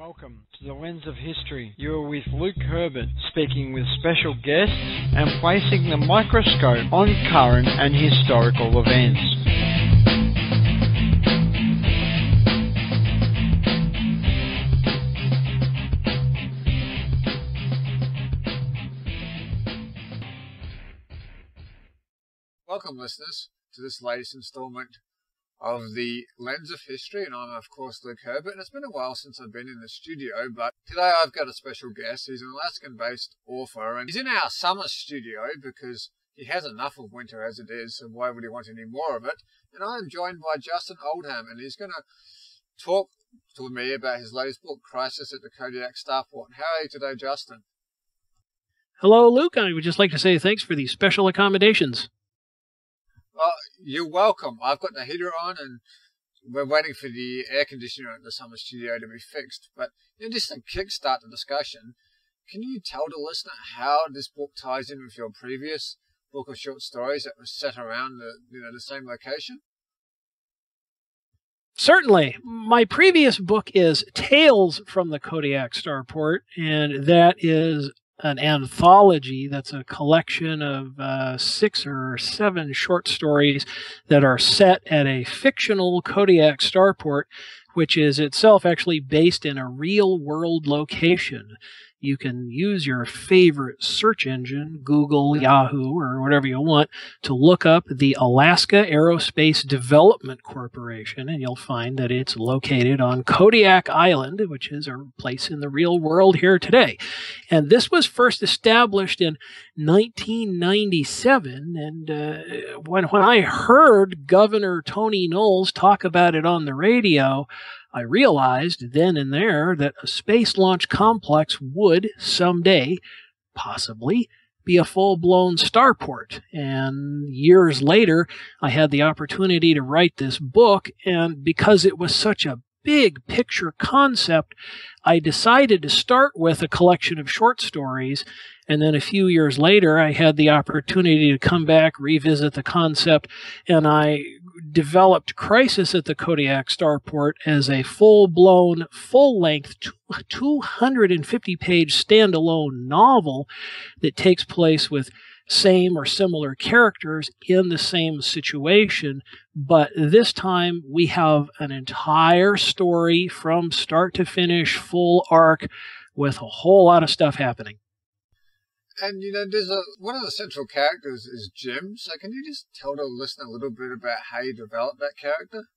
Welcome to the Lens of History. You are with Luke Herbert, speaking with special guests and placing the microscope on current and historical events. Welcome, listeners, to this latest installment of the Lens of History, and I'm of course Luke Herbert, and it's been a while since I've been in the studio, but today I've got a special guest. He's an Alaskan-based author, and he's in our summer studio because he has enough of winter as it is, so why would he want any more of it? And I'm joined by Justin Oldham, and he's going to talk to me about his latest book, Crisis at the Kodiak Starport. How are you today, Justin? Hello, Luke. I would just like to say thanks for these special accommodations. Well, you're welcome. I've got the heater on and we're waiting for the air conditioner at the summer studio to be fixed. But just to kickstart the discussion, can you tell the listener how this book ties in with your previous book of short stories that was set around the same location? Certainly. My previous book is Tales from the Kodiak Starport, and that is an anthology that's a collection of 6 or 7 short stories that are set at a fictional Kodiak Starport, which is itself actually based in a real-world location. You can use your favorite search engine, Google, Yahoo, or whatever you want, to look up the Alaska Aerospace Development Corporation, and you'll find that it's located on Kodiak Island, which is a place in the real world here today. And this was first established in 1997, and when I heard Governor Tony Knowles talk about it on the radio, I realized then and there that a space launch complex would someday, possibly, be a full-blown starport. And years later, I had the opportunity to write this book, and because it was such a big picture concept, I decided to start with a collection of short stories, and then a few years later, I had the opportunity to come back, revisit the concept, and I developed Crisis at the Kodiak Starport as a full-blown, full-length, 250-page standalone novel that takes place with same or similar characters in the same situation, but this time we have an entire story from start to finish, full arc, with a whole lot of stuff happening. And, there's one of the central characters is Jim, so can you just tell the listener a little bit about how you developed that character?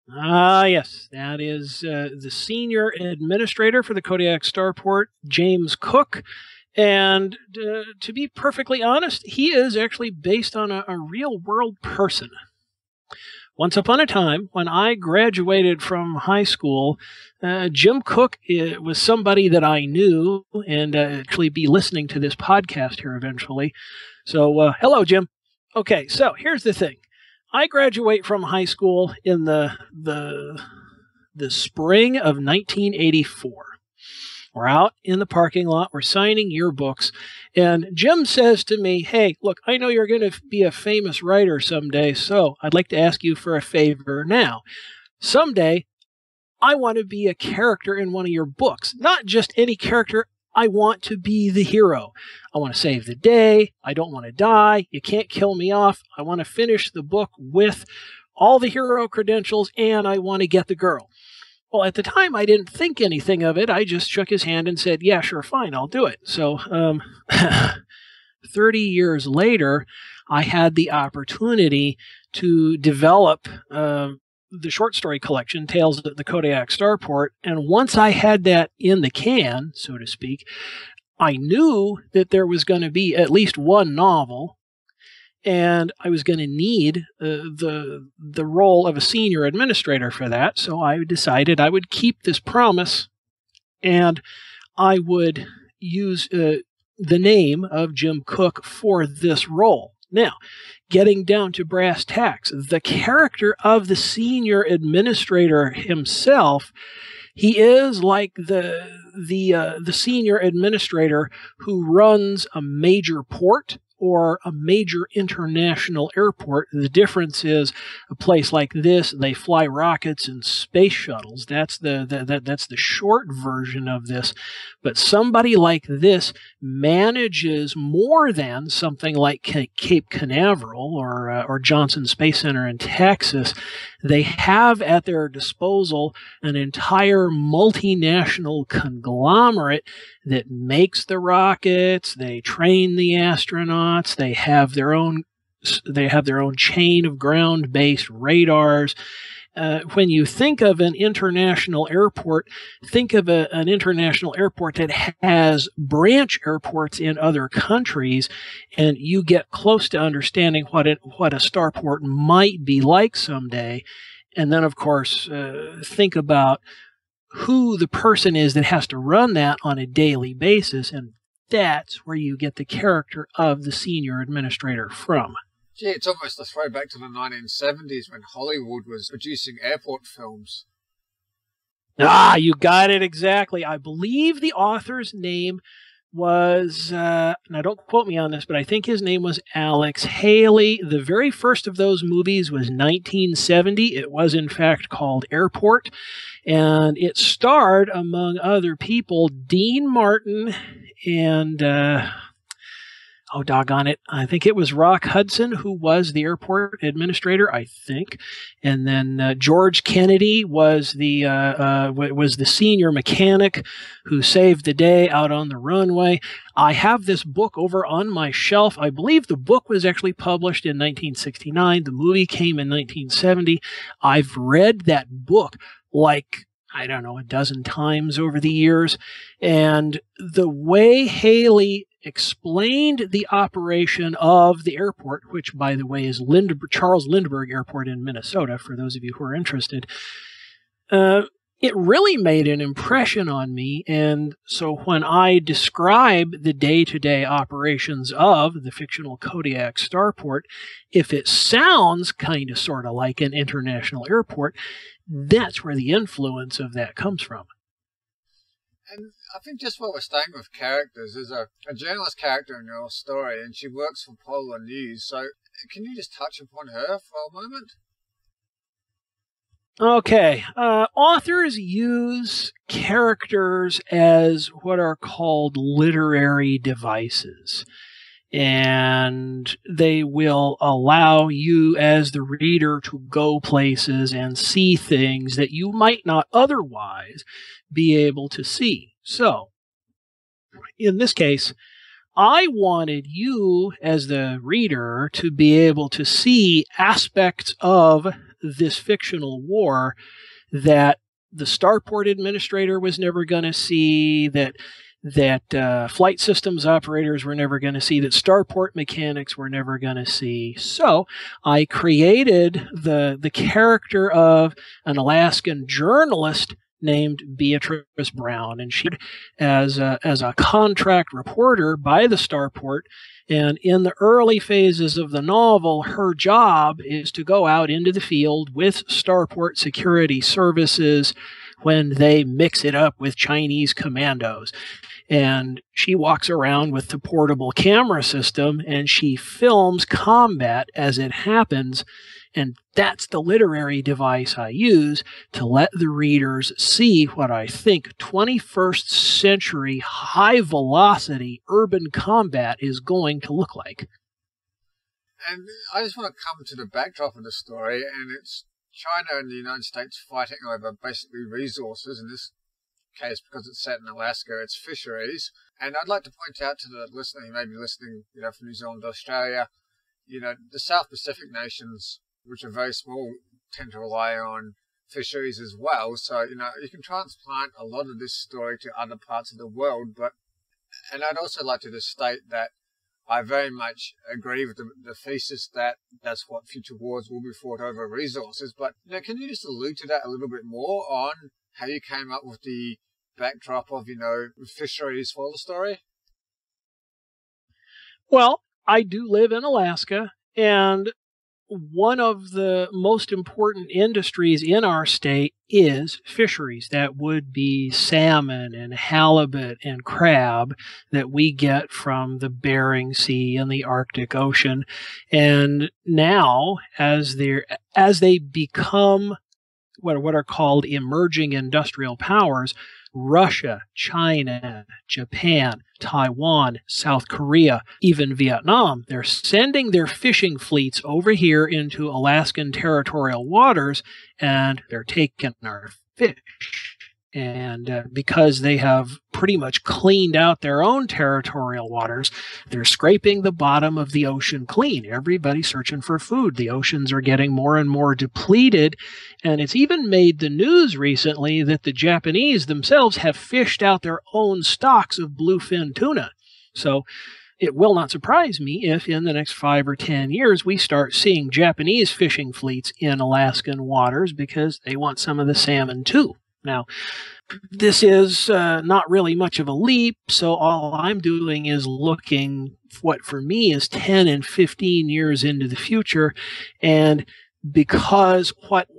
Yes, that is the senior administrator for the Kodiak Starport, James Cook. And to be perfectly honest, he is actually based on a real-world person. Once upon a time, when I graduated from high school, Jim Cook was somebody that I knew and actually be listening to this podcast here eventually. So, hello, Jim. Okay, so here's the thing. I graduate from high school in the spring of 1984. We're out in the parking lot, we're signing yearbooks, and Jim says to me, hey, look, I know you're going to be a famous writer someday, so I'd like to ask you for a favor now. Someday, I want to be a character in one of your books. Not just any character, I want to be the hero. I want to save the day, I don't want to die, you can't kill me off, I want to finish the book with all the hero credentials, and I want to get the girl. Well, at the time, I didn't think anything of it. I just shook his hand and said, yeah, sure, fine, I'll do it. So 30 years later, I had the opportunity to develop the short story collection, Tales at the Kodiak Starport. And once I had that in the can, so to speak, I knew that there was going to be at least one novel, and I was going to need the role of a senior administrator for that, so I decided I would keep this promise, and I would use the name of Jim Cook for this role. Now, getting down to brass tacks, the character of the senior administrator himself, he is like the senior administrator who runs a major port or a major international airport. The difference is a place like this, they fly rockets and space shuttles. That's the short version of this. But somebody like this manages more than something like Cape Canaveral or Johnson Space Center in Texas. They have at their disposal an entire multinational conglomerate that makes the rockets. They train the astronauts. They have their own chain of ground-based radars. When you think of an international airport, think of an international airport that has branch airports in other countries, and you get close to understanding what a starport might be like someday. And then, of course, think about who the person is that has to run that on a daily basis, and that's where you get the character of the senior administrator from. Gee, it's almost a throwback to the 1970s when Hollywood was producing airport films. Ah, you got it exactly. I believe the author's name was, now don't quote me on this, but I think his name was Alex Haley. The very first of those movies was 1970. It was, in fact, called Airport, and it starred, among other people, Dean Martin and... oh, doggone it. I think it was Rock Hudson who was the airport administrator, I think. And then George Kennedy was the senior mechanic who saved the day out on the runway. I have this book over on my shelf. I believe the book was actually published in 1969. The movie came in 1970. I've read that book like, I don't know, a dozen times over the years. And the way Haley explained the operation of the airport, which, by the way, is Charles Lindbergh Airport in Minnesota, for those of you who are interested, it really made an impression on me. And so when I describe the day-to-day operations of the fictional Kodiak Starport, if it sounds kind of sort of like an international airport, that's where the influence of that comes from. And I think just while we're staying with characters, there's a journalist character in your story, and she works for Polar News. So can you just touch upon her for a moment? Okay. Authors use characters as what are called literary devices. And they will allow you as the reader to go places and see things that you might not otherwise be able to see. So, in this case, I wanted you as the reader to be able to see aspects of this fictional war that the Starport administrator was never going to see, that flight systems operators were never going to see, that starport mechanics were never going to see. So I created the character of an Alaskan journalist named Beatrice Brown, and she as a contract reporter by the Starport. And in the early phases of the novel, her job is to go out into the field with Starport Security Services when they mix it up with Chinese commandos. And she walks around with the portable camera system, and she films combat as it happens. And that's the literary device I use to let the readers see what I think 21st century high-velocity urban combat is going to look like. And I just want to come to the backdrop of the story, and it's China and the United States fighting over basically resources. In this case, because it's set in Alaska, it's fisheries. And I'd like to point out to the listener who may be listening, from New Zealand, Australia, the South Pacific nations, which are very small, tend to rely on fisheries as well. So, you can transplant a lot of this story to other parts of the world. And I'd also like to just state that I very much agree with the thesis that that's what future wars will be fought over resources. But, can you just allude to that a little bit more on how you came up with the backdrop of, fisheries for the story? Well, I do live in Alaska, and one of the most important industries in our state is fisheries. That would be salmon and halibut and crab that we get from the Bering Sea and the Arctic Ocean. And now, as they become what are called emerging industrial powers, Russia, China, Japan, Taiwan, South Korea, even Vietnam, they're sending their fishing fleets over here into Alaskan territorial waters, and they're taking our fish. And because they have pretty much cleaned out their own territorial waters, they're scraping the bottom of the ocean clean. Everybody's searching for food. The oceans are getting more and more depleted. And it's even made the news recently that the Japanese themselves have fished out their own stocks of bluefin tuna. So it will not surprise me if in the next 5 or 10 years we start seeing Japanese fishing fleets in Alaskan waters because they want some of the salmon too. Now, this is not really much of a leap, so all I'm doing is looking what for me is 10 and 15 years into the future, and because what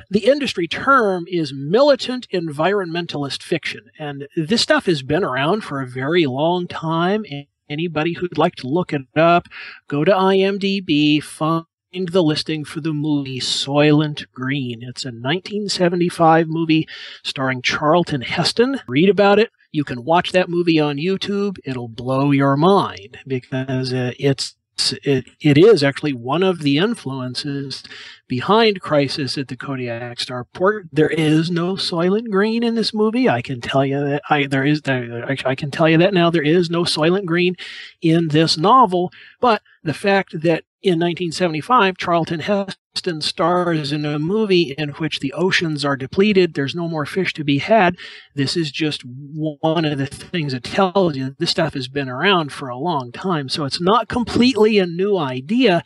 the industry term is militant environmentalist fiction, and this stuff has been around for a very long time, and anybody who'd like to look it up, go to IMDb, find the listing for the movie Soylent Green. It's a 1975 movie starring Charlton Heston. Read about it. You can watch that movie on YouTube. It'll blow your mind because it is actually one of the influences behind Crisis at the Kodiak Starport. There is no Soylent Green in this movie. I can tell you that. I can tell you that now. There is no Soylent Green in this novel. But the fact that in 1975, Charlton Heston stars in a movie in which the oceans are depleted, there's no more fish to be had. This is just one of the things that tells you this stuff has been around for a long time. So it's not completely a new idea,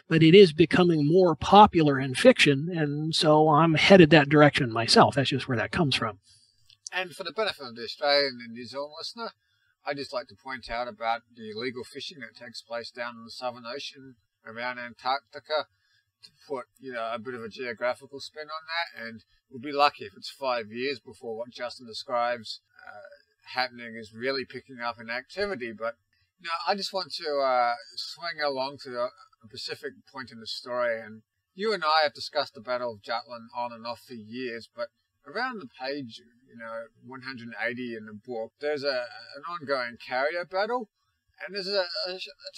but it is becoming more popular in fiction, and so I'm headed that direction myself. That's just where that comes from. And for the benefit of the Australian and New Zealand listener, I'd just like to point out about the illegal fishing that takes place down in the Southern Ocean around Antarctica to put, a bit of a geographical spin on that, and we'll be lucky if it's 5 years before what Justin describes happening is really picking up in activity. But I just want to swing along to a specific point in the story, and you and I have discussed the Battle of Jutland on and off for years, but around the page 180 in the book, there's an ongoing carrier battle, and there's a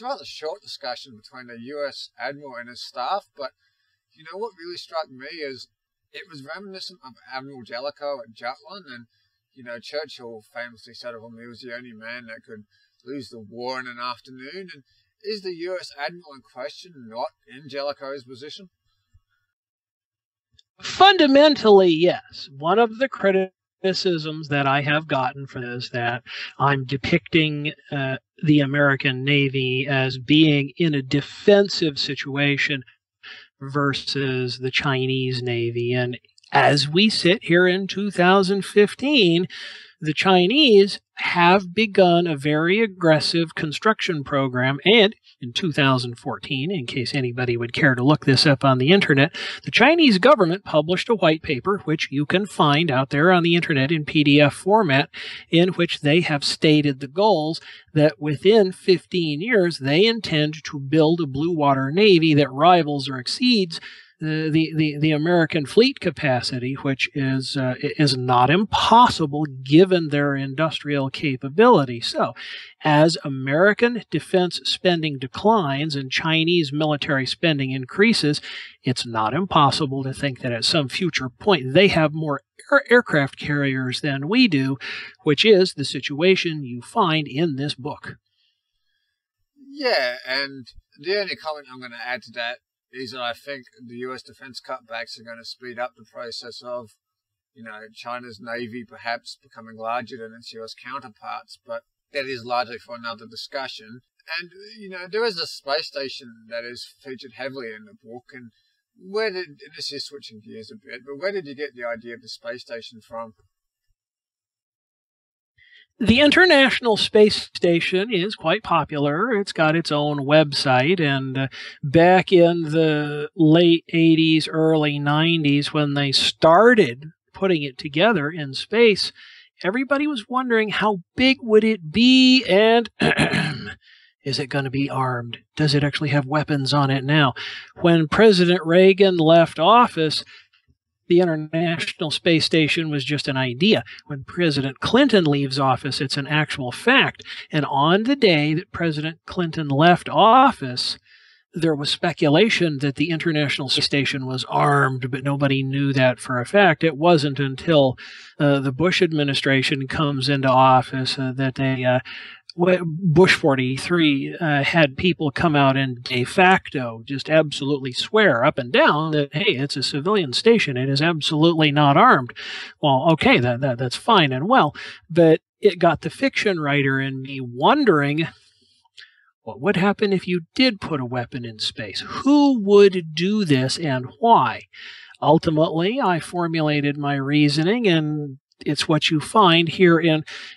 rather short discussion between the U.S. Admiral and his staff, but what really struck me is it was reminiscent of Admiral Jellicoe at Jutland, and Churchill famously said of him he was the only man that could lose the war in an afternoon. And is the U.S. Admiral in question not in Jellicoe's position? Fundamentally, yes. One of the criticisms that I have gotten for this is that I'm depicting the American Navy as being in a defensive situation versus the Chinese Navy. And as we sit here in 2015, the Chinese have begun a very aggressive construction program, and in 2014, in case anybody would care to look this up on the internet, the Chinese government published a white paper, which you can find out there on the internet in PDF format, in which they have stated the goals that within 15 years they intend to build a blue water navy that rivals or exceeds the American fleet capacity, which is not impossible given their industrial capability. So, as American defense spending declines and Chinese military spending increases, it's not impossible to think that at some future point they have more aircraft carriers than we do, which is the situation you find in this book. Yeah, and the only comment I'm going to add to that is that I think the US defense cutbacks are going to speed up the process of, China's Navy perhaps becoming larger than its US counterparts, but that is largely for another discussion. And, there is a space station that is featured heavily in the book, and this is switching gears a bit, but where did you get the idea of the space station from? The International Space Station is quite popular. It's got its own website, and back in the late 80s, early 90s, when they started putting it together in space, everybody was wondering how big would it be, and is it going to be armed? Does it actually have weapons on it now? When President Reagan left office, the International Space Station was just an idea. When President Clinton leaves office, it's an actual fact. And on the day that President Clinton left office, there was speculation that the International Space Station was armed, but nobody knew that for a fact. It wasn't until the Bush administration comes into office that Bush 43 had people come out and de facto just absolutely swear up and down that, hey, it's a civilian station. It is absolutely not armed. Well, okay, that's fine and well, but it got the fiction writer in me wondering, what would happen if you did put a weapon in space? Who would do this and why? Ultimately, I formulated my reasoning, and it's what you find here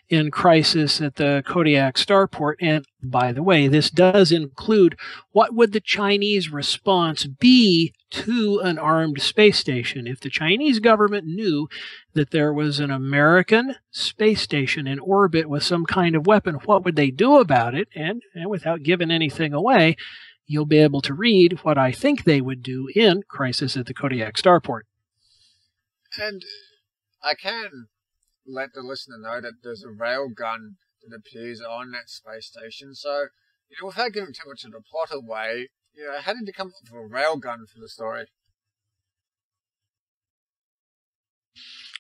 in Crisis at the Kodiak Starport. And by the way, this does include what would the Chinese response be to an armed space station. If the Chinese government knew that there was an American space station in orbit with some kind of weapon, what would they do about it? And without giving anything away, you'll be able to read what I think they would do in Crisis at the Kodiak Starport. And I can let the listener know that there's a railgun that appears on that space station. So, without giving too much of the plot away, how did you come up with a railgun for the story?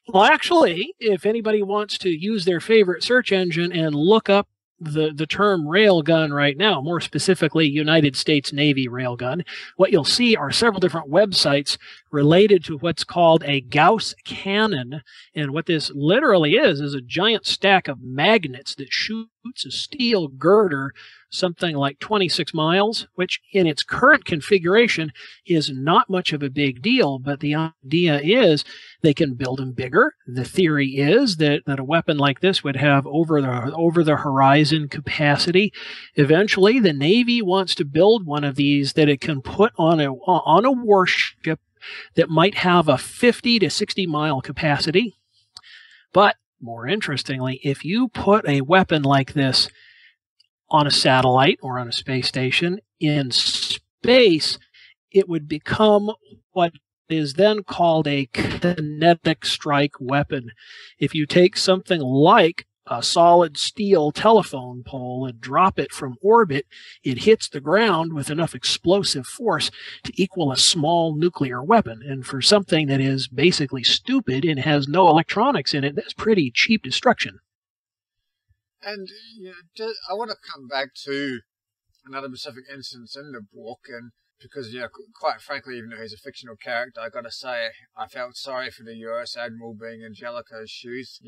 Well, actually, if anybody wants to use their favorite search engine and look up the term railgun right now, more specifically United States Navy railgun, what you'll see are several different websites related to what's called a Gauss cannon. And what this literally is a giant stack of magnets that shoots a steel girder something like 26 miles, which in its current configuration is not much of a big deal, but the idea is they can build them bigger. The theory is that a weapon like this would have over the horizon capacity. Eventually, the Navy wants to build one of these that it can put on a warship that might have a 50 to 60 mile capacity. But more interestingly, if you put a weapon like this on a satellite or on a space station in space, it would become what is then called a kinetic strike weapon. If you take something like a solid steel telephone pole and drop it from orbit, it hits the ground with enough explosive force to equal a small nuclear weapon. And for something that is basically stupid and has no electronics in it, that's pretty cheap destruction. And I want to come back to another specific instance in the book, and because quite frankly, even though he's a fictional character, I got to say I felt sorry for the U.S. Admiral being in Jellicoe's shoes.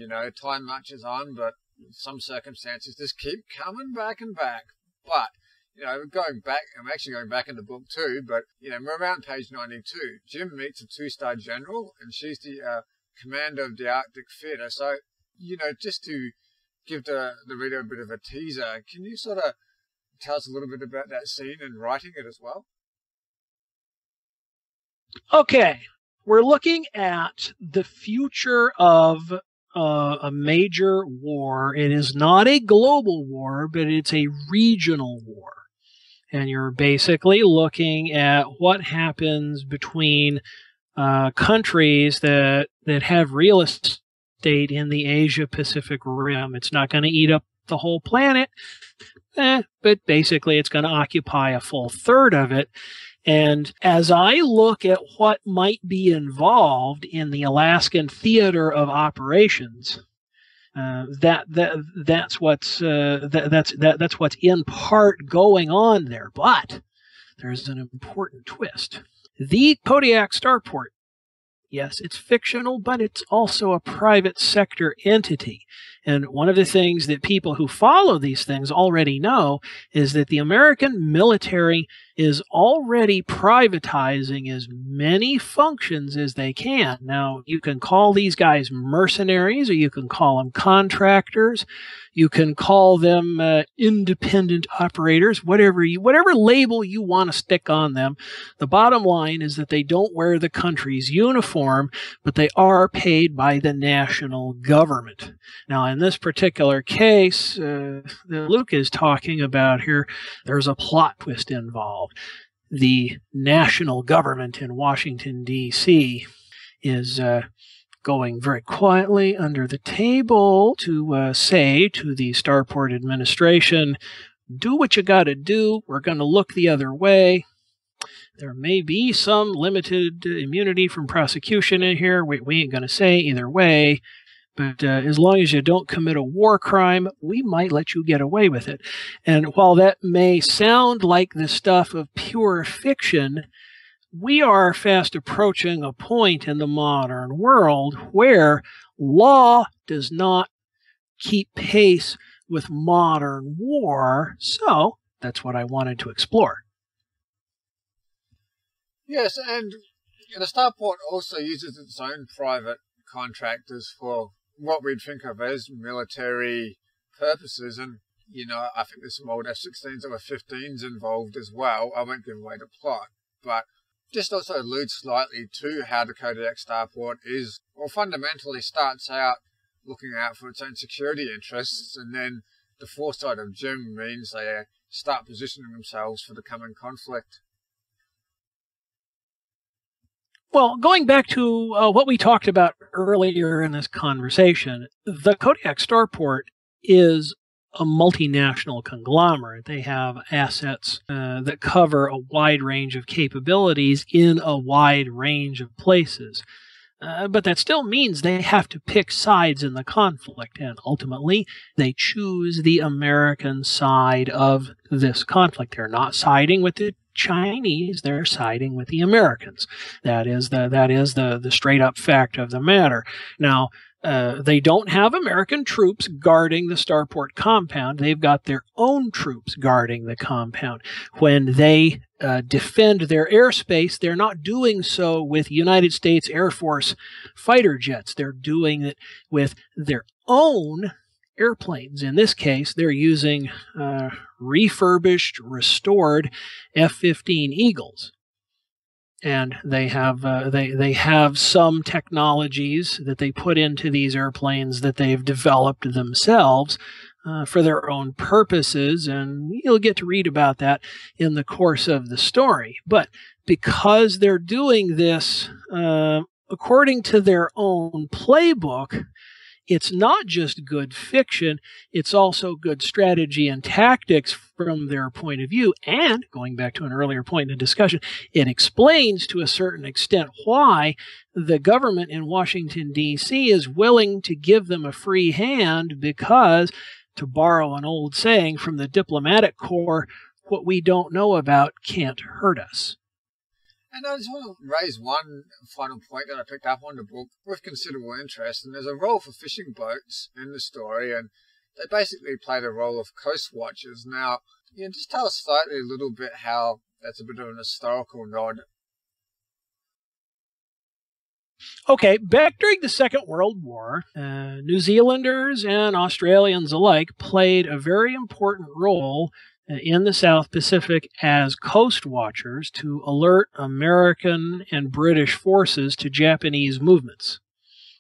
Time marches on, but some circumstances just keep coming back and back. But going back, I'm actually going back in the book too. But around page 92, Jim meets a 2-star general, and she's the commander of the Arctic Theater. So just to give the reader a bit of a teaser, can you sort of tell us a little bit about that scene and writing it as well? Okay, we're looking at the future of a major war. It is not a global war, but it's a regional war. And you're basically looking at what happens between countries that have real estate in the Asia-Pacific Rim. It's not going to eat up the whole planet, but basically it's going to occupy a full third of it. And as I look at what might be involved in the Alaskan theater of operations, that's what's in part going on there. But there's an important twist. The Kodiak Starport, yes, it's fictional, but it's also a private sector entity. And one of the things that people who follow these things already know is that the American military is already privatizing as many functions as they can. Now, you can call these guys mercenaries, or you can call them contractors. You can call them independent operators, whatever label you want to stick on them. The bottom line is that they don't wear the country's uniform, but they are paid by the national government. Now, in this particular case that Luke is talking about here, there's a plot twist involved. The national government in Washington, D.C. is going very quietly under the table to say to the Starport administration, do what you got to do. We're going to look the other way. There may be some limited immunity from prosecution in here. We ain't going to say either way. But as long as you don't commit a war crime, we might let you get away with it. And while that may sound like the stuff of pure fiction, we are fast approaching a point in the modern world where law does not keep pace with modern war. So that's what I wanted to explore. Yes, and the Starport also uses its own private contractors for what we'd think of as military purposes. And, I think there's some old F-16s or F-15s involved as well. I won't give away the plot, but just also alludes slightly to how the Kodiak Starport is, well, fundamentally starts out looking out for its own security interests, and then the foresight of Jim means they start positioning themselves for the coming conflict. Well, going back to what we talked about earlier in this conversation, the Kodiak Starport is a multinational conglomerate. They have assets that cover a wide range of capabilities in a wide range of places. But that still means they have to pick sides in the conflict, and ultimately they choose the American side of this conflict. They're not siding with the Chinese, they're siding with the Americans. That is the straight up fact of the matter. Now, they don't have American troops guarding the Starport compound. They've got their own troops guarding the compound. When they defend their airspace, they're not doing so with United States Air Force fighter jets. They're doing it with their own airplanes. In this case, they're using refurbished, restored F-15 Eagles. And they have some technologies that they put into these airplanes that they've developed themselves for their own purposes, and you'll get to read about that in the course of the story. But because they're doing this according to their own playbook, it's not just good fiction, it's also good strategy and tactics from their point of view. And, going back to an earlier point in the discussion, it explains to a certain extent why the government in Washington, D.C. is willing to give them a free hand because, to borrow an old saying from the diplomatic corps, what we don't know about can't hurt us. And I just want to raise one final point that I picked up on the book with considerable interest, and there's a role for fishing boats in the story, and they basically play the role of coast watchers. Now, just tell us slightly a little bit how that's a bit of an historical nod. Okay, back during the Second World War, New Zealanders and Australians alike played a very important role in the South Pacific as coast watchers to alert American and British forces to Japanese movements.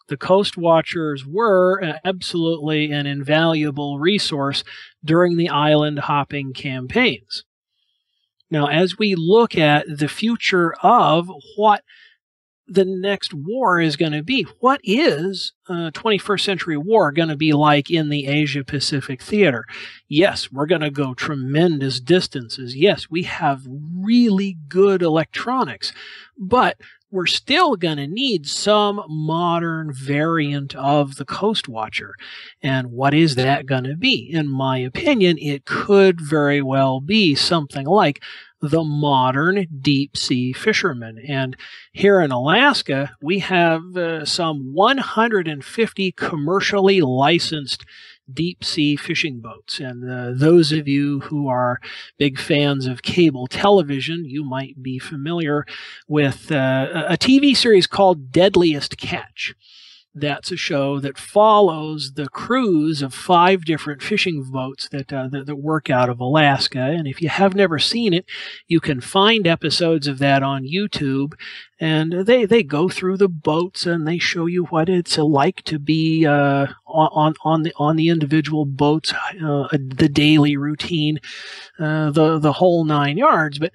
The coast watchers were absolutely an invaluable resource during the island hopping campaigns. Now, as we look at the future of what the next war is going to be, what is 21st century war going to be like in the Asia-Pacific theater? Yes, we're going to go tremendous distances. Yes, we have really good electronics, but we're still going to need some modern variant of the Coast Watcher. And what is that going to be? In my opinion, it could very well be something like the modern deep sea fisherman. And here in Alaska, we have some 150 commercially licensed deep sea fishing boats. And those of you who are big fans of cable television, you might be familiar with a TV series called Deadliest Catch. That's a show that follows the crews of 5 different fishing boats that work out of Alaska. And if you have never seen it, you can find episodes of that on YouTube. And they go through the boats and they show you what it's like to be on the individual boats, the daily routine, the whole 9 yards. But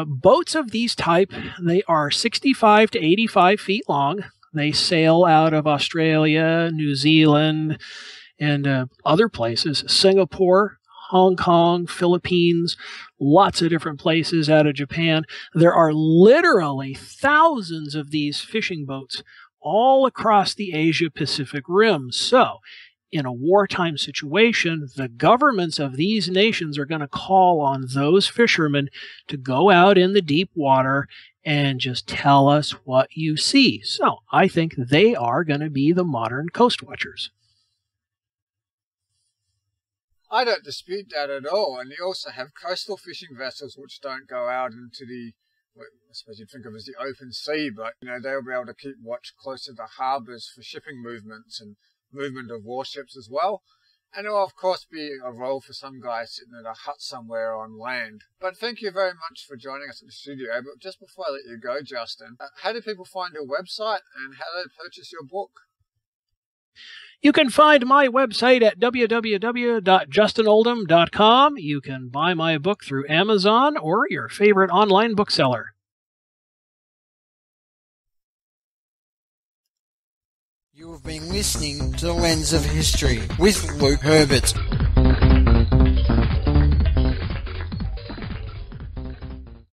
boats of these type, they are 65 to 85 feet long. They sail out of Australia, New Zealand, and other places, Singapore, Hong Kong, Philippines, lots of different places out of Japan. There are literally thousands of these fishing boats all across the Asia-Pacific rim. So, in a wartime situation, the governments of these nations are going to call on those fishermen to go out in the deep water and just tell us what you see. So I think they are going to be the modern coast watchers. I don't dispute that at all. And you also have coastal fishing vessels which don't go out into what I suppose you'd think of as the open sea, but they'll be able to keep watch close to the harbours for shipping movements and movement of warships as well. And there will, of course, be a role for some guy sitting in a hut somewhere on land. But thank you very much for joining us at the studio. But just before I let you go, Justin, how do people find your website and how do they purchase your book? You can find my website at www.justinoldham.com. You can buy my book through Amazon or your favorite online bookseller. You have been listening to The Lens of History with Luke Herbert.